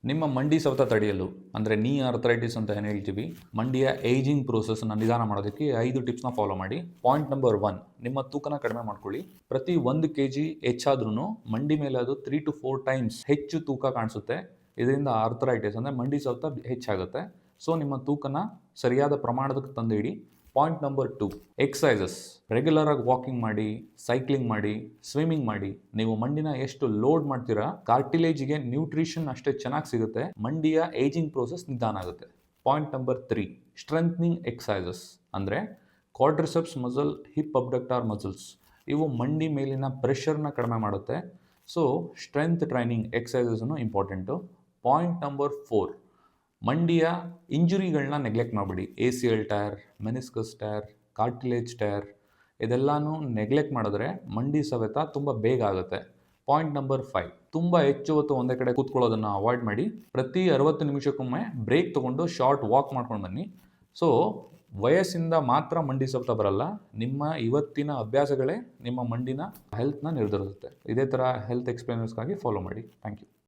ನಿಮ್ಮ ಮಂಡಿ ಸವೆತ ತಡೆಯಲು ಅಂದರೆ ನೀ ಆರ್ಥರೈಟಿಸ್ ಅಂತ ಏನು ಹೇಳ್ತೀವಿ, ಮಂಡಿಯ ಏಜಿಂಗ್ ಪ್ರೋಸೆಸ್ನ ನಿಧಾನ ಮಾಡೋದಕ್ಕೆ 5 ಟಿಪ್ಸ್ನ ಫಾಲೋ ಮಾಡಿ. ಪಾಯಿಂಟ್ ನಂಬರ್ 1, ನಿಮ್ಮ ತೂಕನ ಕಡಿಮೆ ಮಾಡ್ಕೊಳ್ಳಿ. ಪ್ರತಿ 1 kg ಹೆಚ್ಚಾದ್ರೂ ಮಂಡಿ ಮೇಲೆ ಅದು 3 to 4 ಟೈಮ್ಸ್ ಹೆಚ್ಚು ತೂಕ ಕಾಣಿಸುತ್ತೆ. ಇದರಿಂದ ಆರ್ಥರೈಟಿಸ್ ಅಂದರೆ ಮಂಡಿ ಸವೆತ ಹೆಚ್ಚಾಗುತ್ತೆ. ಸೊ ನಿಮ್ಮ ತೂಕನ ಸರಿಯಾದ ಪ್ರಮಾಣಕ್ಕೆ ತಂದು ಇಡಿ. Point number 2, exercises. ರೆಗ್ಯುಲರ್ ಆಗಿ ವಾಕಿಂಗ್ ಮಾಡಿ, ಸೈಕ್ಲಿಂಗ್ ಮಾಡಿ, ಸ್ವಿಮ್ಮಿಂಗ್ ಮಾಡಿ. ನೀವು ಮಂಡಿನ ಎಷ್ಟು ಲೋಡ್ ಮಾಡ್ತೀರಾ, ಕಾರ್ಟಿಲೇಜಿಗೆ ನ್ಯೂಟ್ರಿಷನ್ ಅಷ್ಟೇ ಚೆನ್ನಾಗಿ ಸಿಗುತ್ತೆ, ಮಂಡಿಯ ಏಜಿಂಗ್ ಪ್ರೋಸೆಸ್ ನಿಧಾನ ಆಗುತ್ತೆ. ಪಾಯಿಂಟ್ ನಂಬರ್ 3, ಸ್ಟ್ರೆಂಥನಿಂಗ್ ಎಕ್ಸಸೈಸಸ್ ಅಂದರೆ quadriceps muscle, hip abductor muscles. ಇವು ಮಂಡಿ ಮೇಲಿನ ಪ್ರೆಷರ್ನ ಕಡಿಮೆ ಮಾಡುತ್ತೆ. ಸೊ ಸ್ಟ್ರೆಂತ್ ಟ್ರೈನಿಂಗ್ ಎಕ್ಸಸೈಸಸ್ನು ಇಂಪಾರ್ಟೆಂಟು. ಪಾಯಿಂಟ್ ನಂಬರ್ 4, ಮಂಡಿಯ ಇಂಜುರಿಗಳನ್ನ ನೆಗ್ಲೆಕ್ಟ್ ಮಾಡಬೇಡಿ. ACL tear, meniscus tear, cartilage tear ಇದೆಲ್ಲನೂ ನೆಗ್ಲೆಕ್ಟ್ ಮಾಡಿದ್ರೆ ಮಂಡಿ ಸವೆತ ತುಂಬ ಬೇಗ ಆಗುತ್ತೆ. ಪಾಯಿಂಟ್ ನಂಬರ್ 5, ತುಂಬ ಹೆಚ್ಚು ಹೊತ್ತು ಒಂದೇ ಕಡೆ ಕೂತ್ಕೊಳ್ಳೋದನ್ನು ಅವಾಯ್ಡ್ ಮಾಡಿ. ಪ್ರತಿ 60 ನಿಮಿಷಕ್ಕೊಮ್ಮೆ ಬ್ರೇಕ್ ತೊಗೊಂಡು ಶಾರ್ಟ್ ವಾಕ್ ಮಾಡ್ಕೊಂಡು ಬನ್ನಿ. ಸೊ ವಯಸ್ಸಿಂದ ಮಾತ್ರ ಮಂಡಿ ಸವೆತ ಬರಲ್ಲ, ನಿಮ್ಮ ಇವತ್ತಿನ ಅಭ್ಯಾಸಗಳೇ ನಿಮ್ಮ ಮಂಡಿನ ಹೆಲ್ತ್ನ ನಿರ್ಧರಿಸುತ್ತೆ. ಇದೇ ಥರ ಹೆಲ್ತ್ ಎಕ್ಸ್ಪ್ಲೇನರ್ಸ್ಗಾಗಿ ಫಾಲೋ ಮಾಡಿ. Thank you.